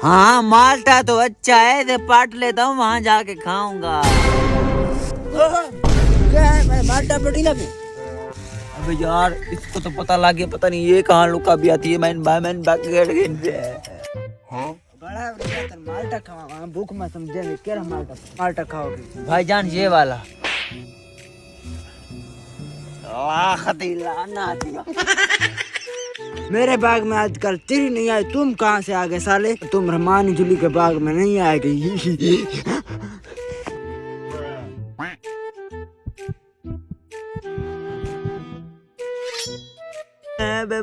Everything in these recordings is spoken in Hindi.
हाँ माल्टा तो अच्छा है, दे पाट लेता हूँ, वहाँ जाके खाऊंगा। क्या है भाई, माल्टा पटीला में? अबे यार इसको तो पता लग गया, पता नहीं ये कहाँ लुका भी आती है। मैंने बड़ा माल्टा खावा, भूख में समझे क्या माल्टा खाओगे भाईजान ये वाला। मेरे बाग में आजकल तिरी नहीं आई, तुम कहाँ से आ गए साले? तुम रहमान झुली के बाग में नहीं आएगी।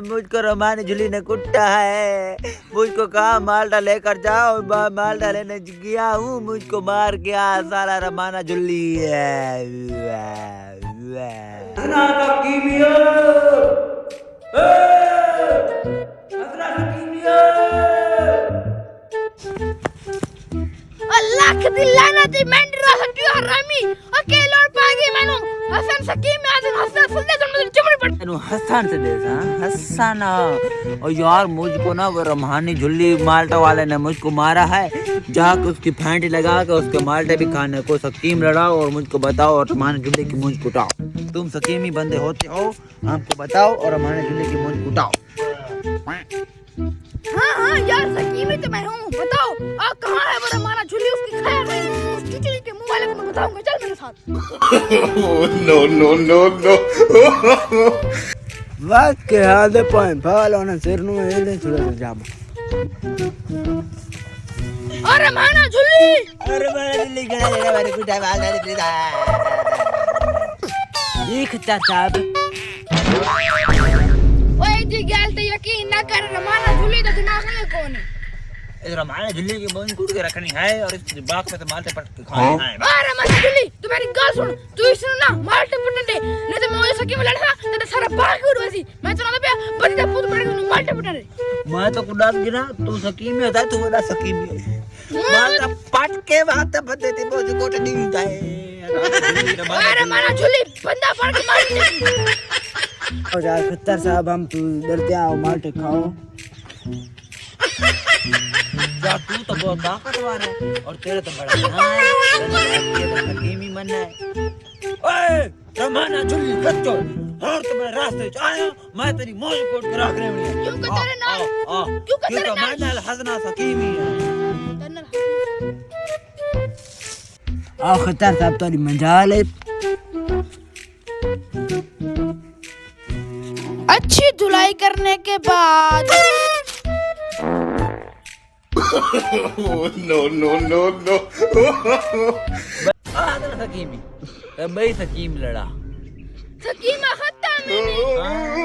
मुझको रहमान झुली ने कुट्टा है, मुझको कहा माल्टा लेकर जाओ, माल्टा लेने गया हूँ, मुझको मार गया साला रहमाना झुल्ली लाख दी लानती मेंढरा सटियो हरामी अकेले और पागी मैनू हसन सकीम में आज हसन सुनने तो मुझे चिमड़ी पड़ तेनू हसन से दे हसन। और यार मुझको ना वो रहमानी झुल्ली माल्टा वाले ने मुझको मारा है, जाके उसकी फेंटी लगा के उसके माल्टे भी खाने को सकीम लड़ाओ और मुझको बताओ और रहमानी झुल्ली की मुझ कुटाओ। तुम सकीमी बंदे होते हो, हमको बताओ और रहमानी झुल्ली की मुझ कुटाओ। हाँ यार सकीमी तो मैं हूँ, बताओ आप कहाँ है? वो हमारा झुल्ली उसकी खाया नहीं, उस चुचुली के मुंह वाले को मैं बताऊंगा, चल मेरे साथ। No. बात के हाथ पाए भालो ना सिर नु ले थोड़ा जामा। अरे माना झुल्ली, अरे मेरे दिल्ली के ना मेरे कुटा वाल डाल दे। देख चाचा ओए जी गल तो यकीन ना कर, माना झुल्ली तो दिमाग में कौन है? इधर हमारे झुल्ली की मुंह कूट के रखनी है और इस बाग में तो माल्टे पट के खाना है। अरे माना झुल्ली तू मेरी गल सुन, तू सुन ना माल्टे पटने दे, नहीं तो मैं सकीम लड़ना तेरा सारा बाग उड़ वैसी मैं तो ना पे बड़ी दा पूत पड़ेगा माल्टे पटने। मैं तो कुडात गिरा, तू सकीमी होता है, तू बड़ा सकीमी है। माल्टा पट के बात बंदे ते मुझे कोट नहीं होता है। अरे माना झुल्ली बंदा पड़ के मार दे। और यार खत्तर साहब हम तू डरते आओ माल्टे खाओ। जा तू तो बहुत ताकतवर है और तेरे तो बड़ा ये तो सकीमी मन है। ओए रहमाना झुल्ली बच्चो और तुम्हारे रास्ते से आया, मैं तेरी मौज कोट के रख रही हूं। क्यों का तेरे नाल? क्यों का तेरे नाल? मैं हसना सकीमी है। आओ खत्तर साहब तोरी मजाल है। अच्छी धुलाई करने के बाद No. सकीमी मैं सकीम लड़ा सकीमा खत्ता मैंने